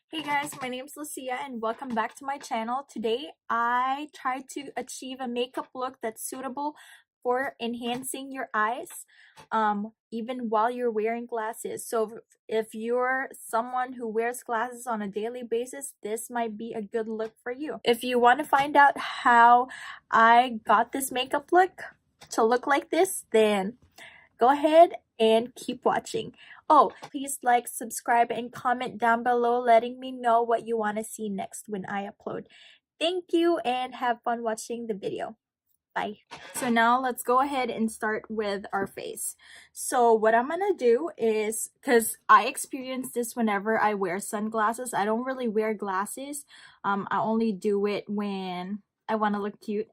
Hey guys, my name is Lucia and welcome back to my channel. Today I try to achieve a makeup look that's suitable for enhancing your eyes even while you're wearing glasses. So if you're someone who wears glasses on a daily basis, this might be a good look for you. If you want to find out how I got this makeup look to look like this, then go ahead and keep watching. Oh, please like, subscribe, and comment down below letting me know what you want to see next when I upload. Thank you and have fun watching the video. Bye. So now let's go ahead and start with our face. So what I'm gonna do is, because I experience this whenever I wear sunglasses. I don't really wear glasses. I only do it when I want to look cute.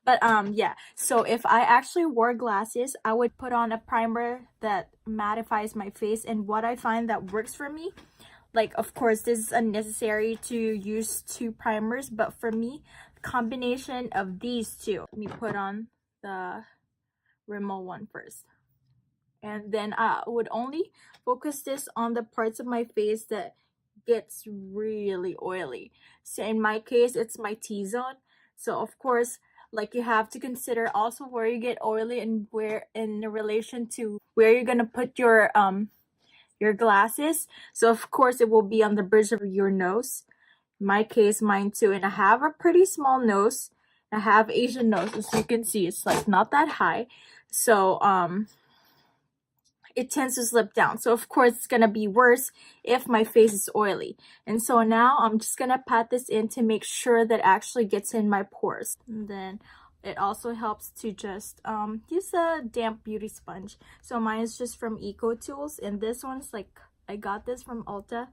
But yeah, so if I actually wore glasses, I would put on a primer that mattifies my face. And what I find that works for me, like, of course this is unnecessary to use two primers, but for me, combination of these two. Let me put on the Rimmel one first, and then I would only focus this on the parts of my face that gets really oily. So in my case, it's my T-zone. So of course, like, you have to consider also where you get oily and where in relation to where you're gonna put your glasses. So of course it will be on the bridge of your nose. In my case, mine too. And I have a pretty small nose. I have Asian nose, as you can see. It's like not that high. So it tends to slip down. So of course it's gonna be worse if my face is oily. And so now I'm just gonna pat this in to make sure that it actually gets in my pores. And then it also helps to just use a damp beauty sponge. So mine is just from Eco Tools, and this one's like, I got this from Ulta,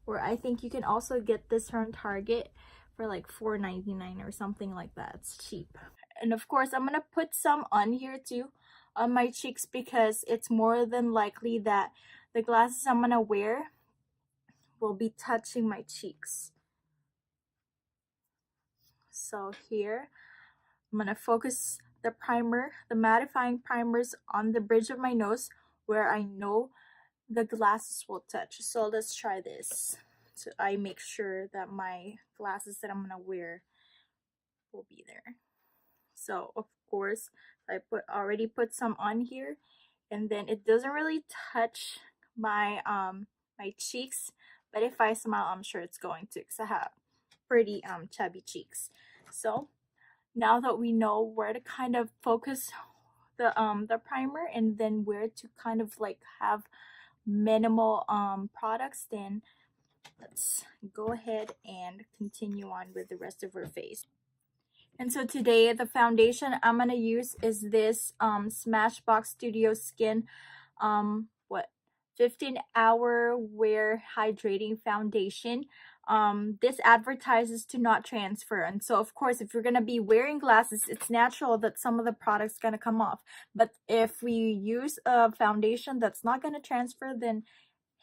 or I think you can also get this from Target for like $4.99 or something like that. It's cheap. And of course I'm gonna put some on here too, on my cheeks, because it's more than likely that the glasses I'm gonna wear will be touching my cheeks. So here I'm gonna focus the primer, the mattifying primers, on the bridge of my nose where I know the glasses will touch. So let's try this. So I make sure that my glasses that I'm gonna wear will be there. So of course I already put some on here, and then it doesn't really touch my my cheeks, but if I smile, I'm sure it's going to, because I have pretty chubby cheeks. So now that we know where to kind of focus the primer, and then where to kind of like have minimal products, then let's go ahead and continue on with the rest of her face. And so today the foundation I'm gonna use is this Smashbox Studio Skin 15-hour wear hydrating foundation. This advertises to not transfer, and so of course if you're gonna be wearing glasses, it's natural that some of the product's gonna come off. But if we use a foundation that's not gonna transfer, then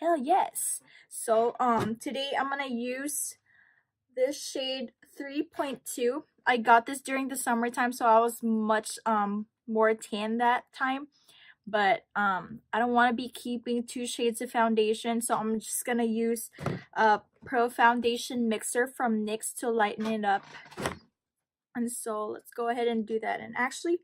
hell yes. So today I'm gonna use this shade 3.2. I got this during the summertime, so I was much more tan that time. But I don't want to be keeping two shades of foundation, so I'm just gonna use a Pro Foundation Mixer from NYX to lighten it up. And so let's go ahead and do that. And actually,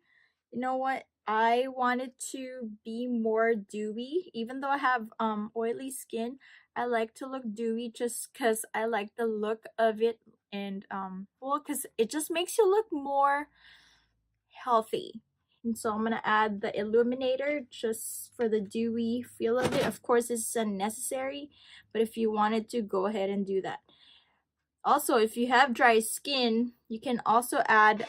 you know what? I wanted to be more dewy. Even though I have oily skin, I like to look dewy just because I like the look of it. And well, because it just makes you look more healthy. And so I'm gonna add the Illuminator just for the dewy feel of it. Of course, this is unnecessary, but if you wanted to, go ahead and do that. Also, if you have dry skin, you can also add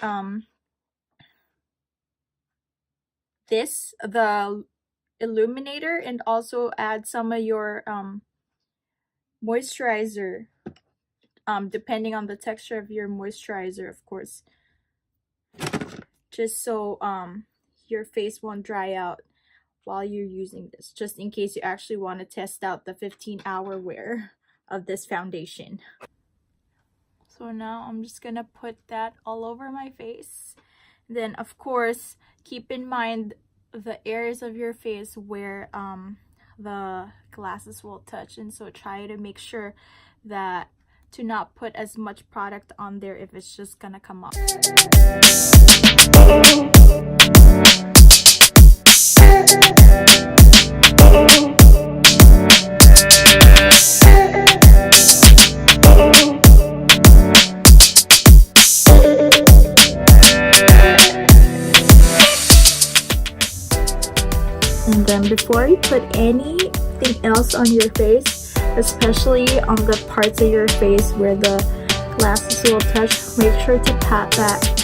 the Illuminator, and also add some of your moisturizer, depending on the texture of your moisturizer, of course, just so your face won't dry out while you're using this, just in case you actually want to test out the 15-hour wear of this foundation. So now I'm just gonna put that all over my face. Then of course keep in mind the areas of your face where the glasses will touch, and so try to make sure that to not put as much product on there if it's just gonna come off. And then before you put anything else on your face, especially on the parts of your face where the glasses will touch, make sure to pat that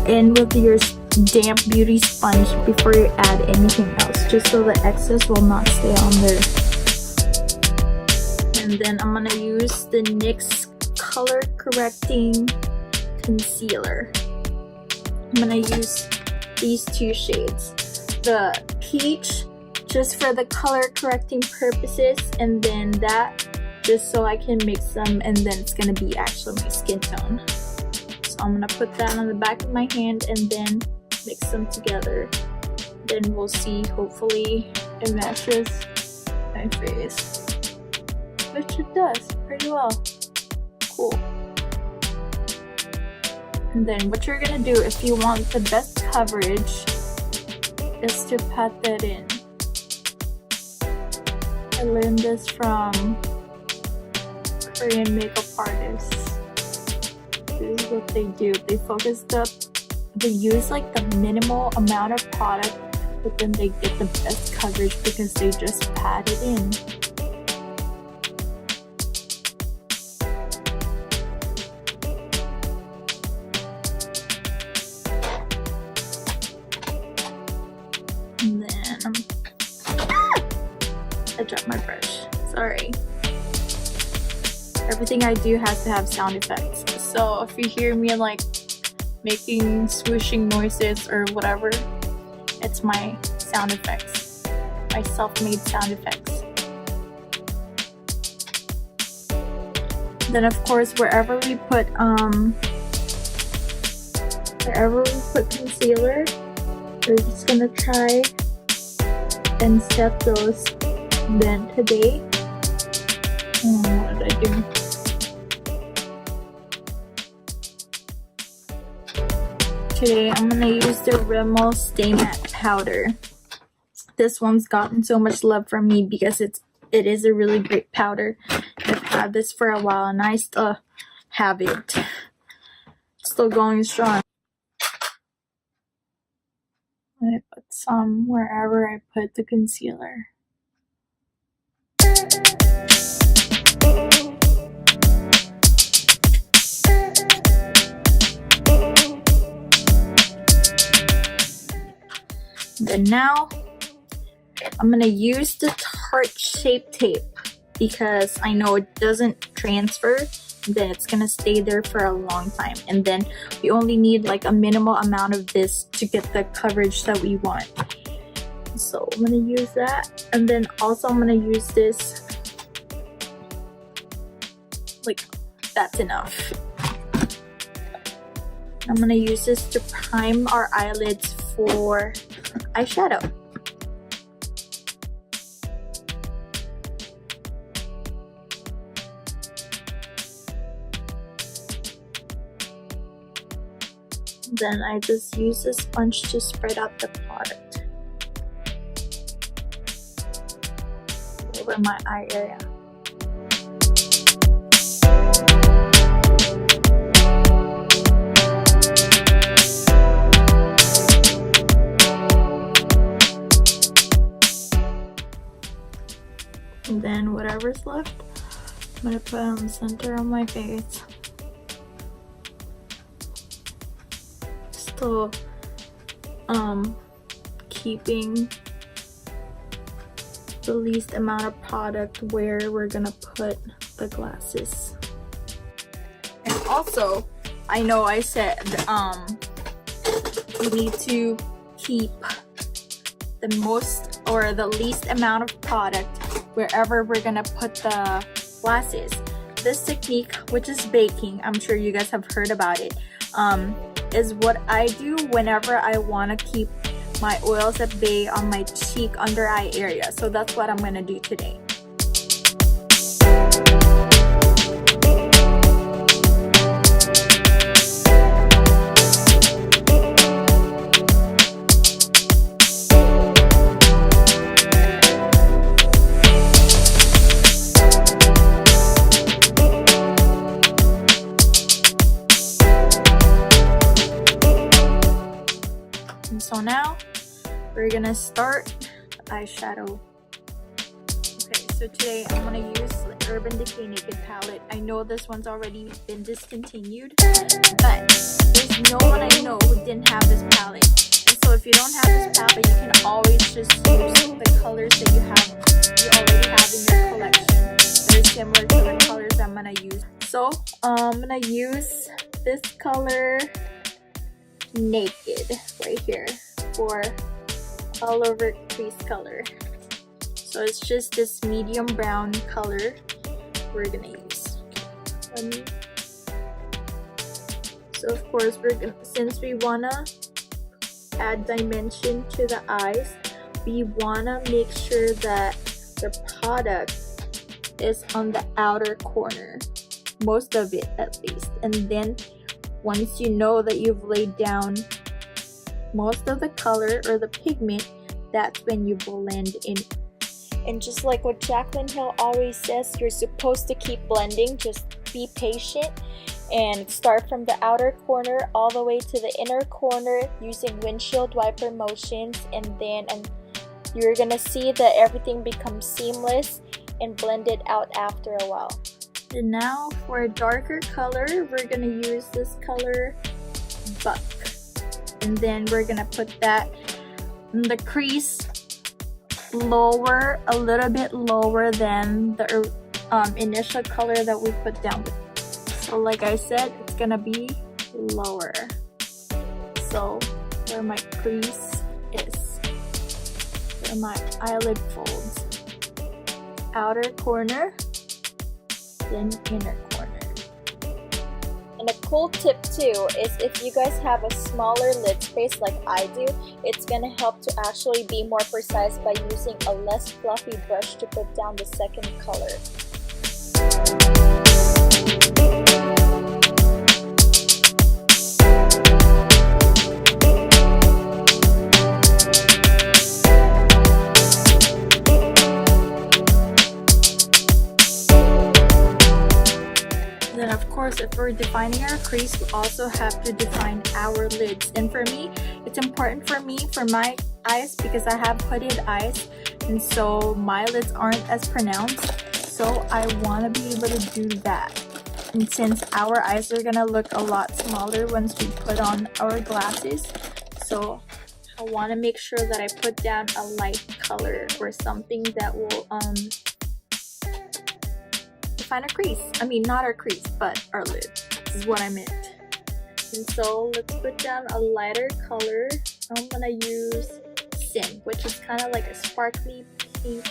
in with your damp beauty sponge before you add anything else, just so the excess will not stay on there. And then I'm gonna use the NYX color correcting concealer. I'm gonna use these two shades, the peach just for the color correcting purposes, and then that just so I can mix them, and then it's gonna be actually my skin tone. So I'm gonna put that on the back of my hand and then mix them together. Then we'll see, hopefully it matches my face, which it does pretty well. Cool. And then what you're gonna do if you want the best coverage is to pat that in. I learned this from Korean makeup artists. This is what they do. They use like the minimal amount of product, but then they get the best coverage because they just pat it in. And then I dropped my brush. Sorry. Everything I do has to have sound effects. So if you hear me like making swooshing noises or whatever, it's my sound effects. My self-made sound effects. Then of course wherever we put concealer, we're just gonna try and set those. Then today, what did I do? Today I'm gonna use the Rimmel Stay Matte Powder. This one's gotten so much love from me because it is a really great powder. I've had this for a while and I still have it. Still going strong. I put some wherever I put the concealer. Then now I'm gonna use the Tarte Shape Tape because I know it doesn't transfer, then it's gonna stay there for a long time, and then we only need like a minimal amount of this to get the coverage that we want. So I'm gonna use that, and then also I'm gonna use this, like that's enough. I'm gonna use this to prime our eyelids for eyeshadow. Then I just use a sponge to spread out the product over my eye area. And then whatever's left, I'm gonna put on the center of my face. Still keeping the least amount of product where we're gonna put the glasses. And also, I know I said we need to keep the most or the least amount of product wherever we're gonna put the glasses. This technique, which is baking, I'm sure you guys have heard about it, is what I do whenever I want to keep my oils at bay on my cheek under eye area. So that's what I'm gonna do today. So now we're gonna start the eyeshadow. Okay, so today I'm gonna use the Urban Decay Naked palette. I know this one's already been discontinued, but there's no one I know who didn't have this palette. And so if you don't have this palette, you can always just use the colors that you already have in your collection. Very similar to the colors I'm gonna use. So I'm gonna use this color Naked right here for all over crease color. So it's just this medium brown color we're gonna use. So of course since we wanna add dimension to the eyes, we wanna make sure that the product is on the outer corner, most of it at least, and then once you know that you've laid down most of the color or the pigment, that's when you blend in. And just like what Jaclyn Hill always says, you're supposed to keep blending. Just be patient and start from the outer corner all the way to the inner corner using windshield wiper motions, and then you're gonna see that everything becomes seamless and blended out after a while. And now for a darker color, we're gonna use this color Buck, and then we're gonna put that in the crease lower, a little bit lower than the initial color that we put down. So like I said, it's gonna be lower. So where my crease is, where my eyelid folds, outer corner, then inner corner. And a cool tip too is if you guys have a smaller lid space like I do, it's gonna help to actually be more precise by using a less fluffy brush to put down the second color. If we're defining our crease, we also have to define our lids. And for me, it's important for my eyes, because I have hooded eyes, and so my lids aren't as pronounced. So I want to be able to do that. And since our eyes are gonna look a lot smaller once we put on our glasses, so I want to make sure that I put down a light color or something that will define a crease. I mean, not our crease, but our lid. This is what I meant. And so let's put down a lighter color. I'm gonna use Sin, which is kind of like a sparkly pink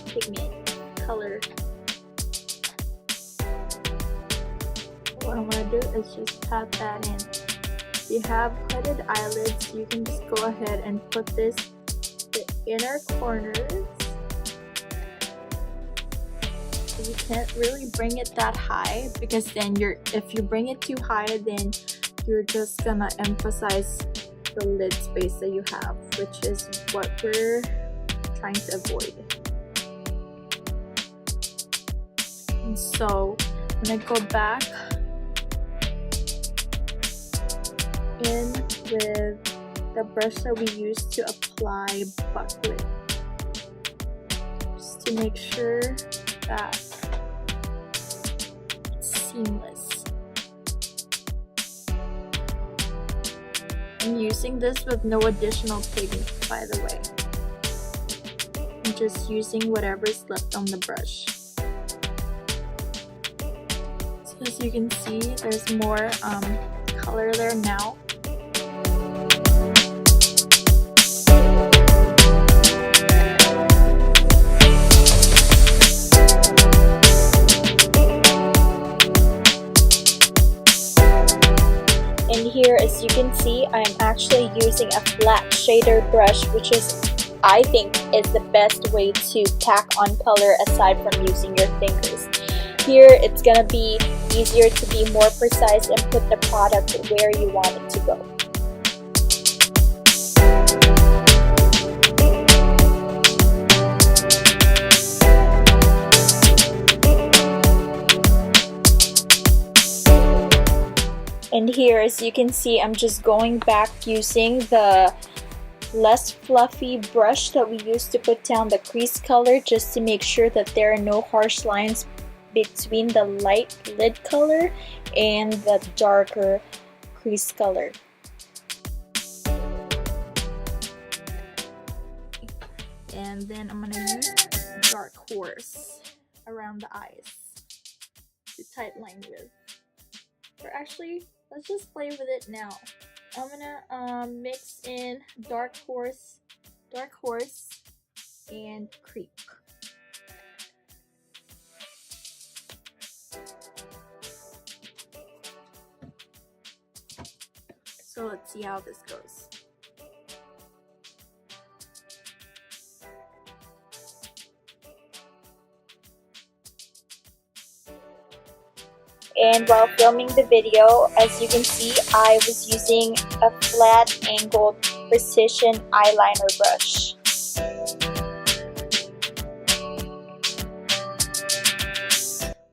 pigment color. What I'm gonna do is just pat that in. If you have hooded eyelids, you can just go ahead and put this the inner corners. You can't really bring it that high, because then if you bring it too high, then you're just gonna emphasize the lid space that you have, which is what we're trying to avoid. And so I'm gonna go back in with the brush that we used to apply buck lid, just to make sure that seamless. I'm using this with no additional pigment, by the way. I'm just using whatever's left on the brush. So as you can see, there's more color there now. And here, as you can see, I am actually using a flat shader brush, which is, I think, is the best way to pack on color aside from using your fingers. Here, it's gonna be easier to be more precise and put the product where you want it to go. And here, as you can see, I'm just going back using the less fluffy brush that we used to put down the crease color, just to make sure that there are no harsh lines between the light lid color and the darker crease color. And then I'm gonna use Dark Horse around the eyes to tight line with. Or actually, let's just play with it now. I'm gonna mix in Dark Horse, and Creep. So let's see how this goes. And while filming the video, as you can see, I was using a flat angled precision eyeliner brush.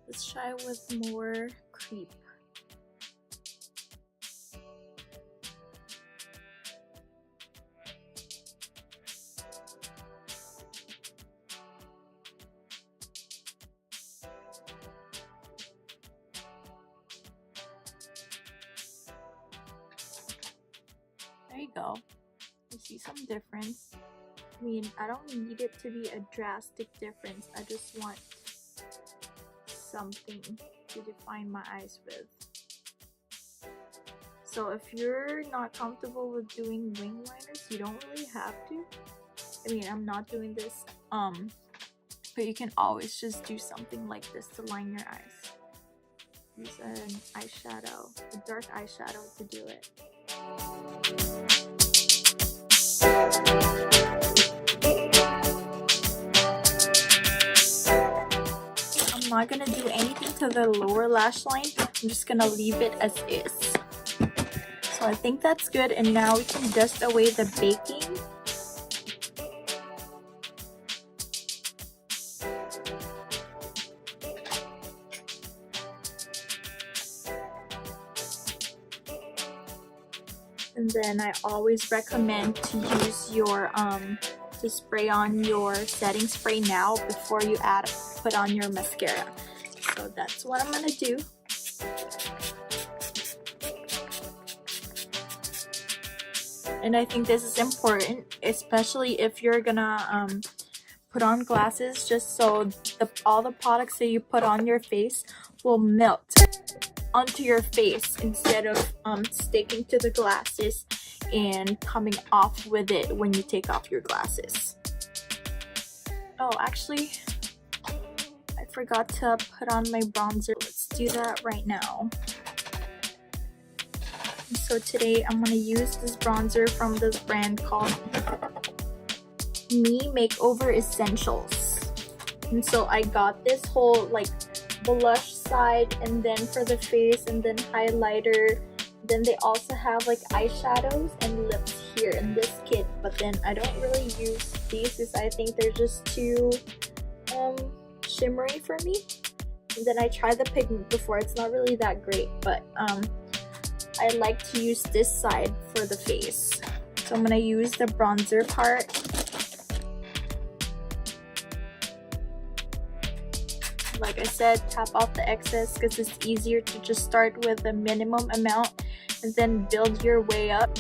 Let's try with more Creep. There you go. You see some difference. I mean, I don't need it to be a drastic difference. I just want something to define my eyes with. So if you're not comfortable with doing wing liners, you don't really have to. I mean, I'm not doing this, but you can always just do something like this to line your eyes. Use an eyeshadow, a dark eyeshadow to do it. I'm not gonna do anything to the lower lash line. I'm just gonna leave it as is. So I think that's good, and now we can dust away the baking. And then I always recommend to use your to spray on your setting spray now before you put on your mascara. So that's what I'm gonna do. And I think this is important, especially if you're gonna put on glasses, just so all the products that you put on your face will melt onto your face instead of sticking to the glasses and coming off with it when you take off your glasses. Oh, actually, I forgot to put on my bronzer. Let's do that right now. So today I'm gonna use this bronzer from this brand called Me Makeover Essentials. And so I got this whole like blush side, and then for the face, and then highlighter. Then they also have like eyeshadows and lips here in this kit, but then I don't really use these because I think they're just too shimmery for me. And then I tried the pigment before, it's not really that great, but I like to use this side for the face. So I'm gonna use the bronzer part. Like I said, tap off the excess because it's easier to just start with a minimum amount and then build your way up.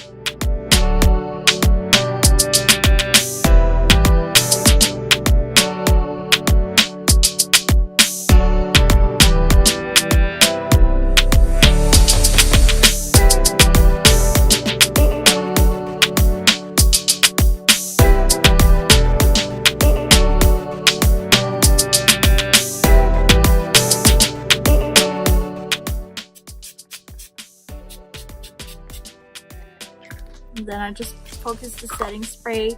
and then I just focus the setting spray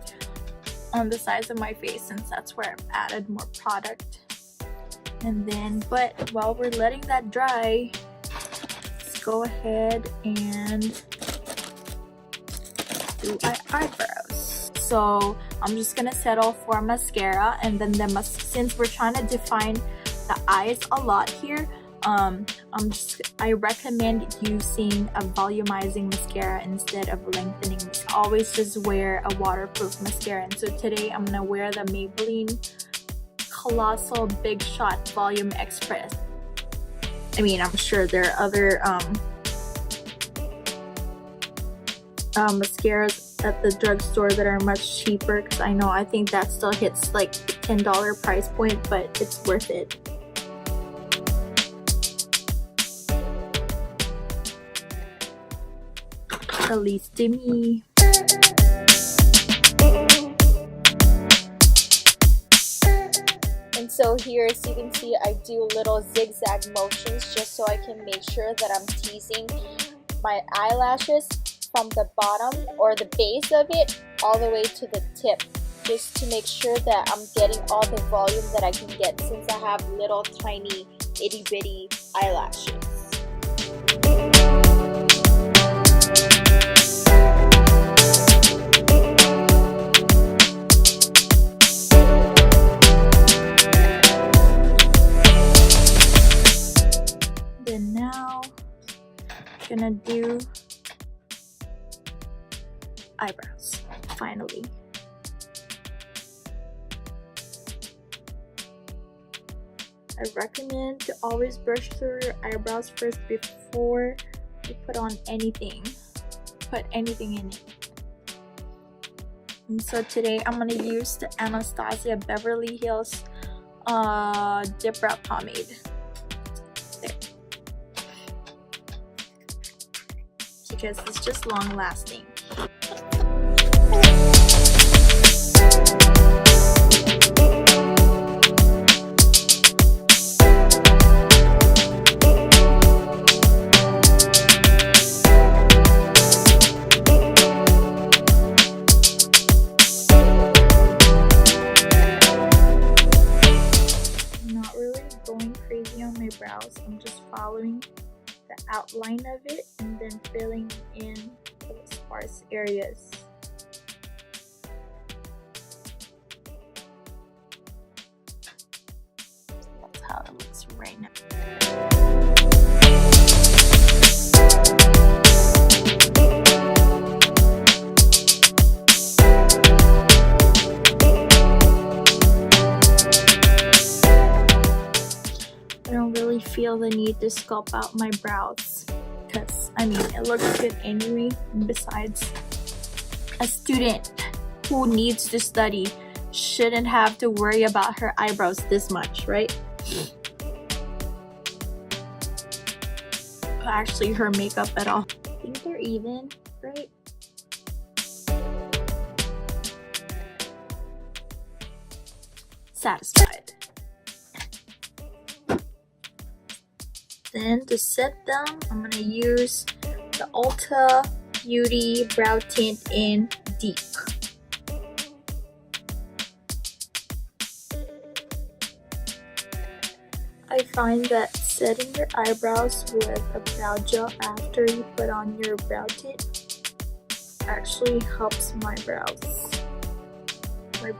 on the sides of my face since that's where I've added more product. And then, but while we're letting that dry, let's go ahead and do our eyebrows. So I'm just gonna settle for mascara, and then since we're trying to define the eyes a lot here, I recommend using a volumizing mascara instead of lengthening. Always just wear a waterproof mascara. And so today I'm gonna wear the Maybelline Colossal Big Shot Volume Express. I mean, I'm sure there are other mascaras at the drugstore that are much cheaper, because I think that still hits like the $10 price point, but it's worth it. At least to me. And so here, as you can see, I do little zigzag motions just so I can make sure that I'm teasing my eyelashes from the bottom or the base of it all the way to the tip, just to make sure that I'm getting all the volume that I can get since I have little tiny itty bitty eyelashes. Then now I'm gonna do eyebrows finally. I recommend to always brush through your eyebrows first before you put on anything. Put anything in it. And so today I'm gonna use the Anastasia Beverly Hills Dip Brow Pomade. There. Because it's just long lasting. Brows. I'm just following the outline of it and then filling in the sparse areas. That's how it looks right now. Feel the need to sculpt out my brows because it looks good anyway. And besides, a student who needs to study shouldn't have to worry about her eyebrows this much, right? Actually, her makeup at all. I think they're even, right? Satisfied. Then to set them, I'm gonna use the Ulta Beauty Brow Tint in Deep. I find that setting your eyebrows with a brow gel after you put on your brow tint actually helps my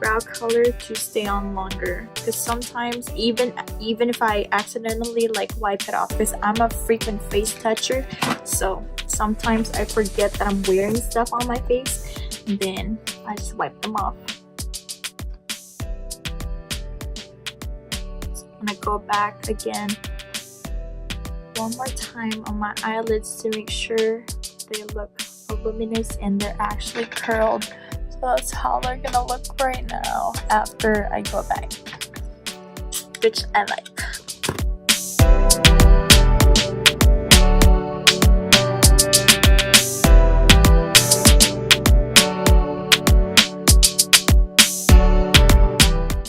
brow color to stay on longer, because sometimes even if I accidentally wipe it off, because I'm a frequent face toucher, so sometimes I forget that I'm wearing stuff on my face and then I just wipe them off. So I'm gonna go back again one more time on my eyelids to make sure they look voluminous and they're actually curled. That's how they're gonna look right now after I go back, which I like.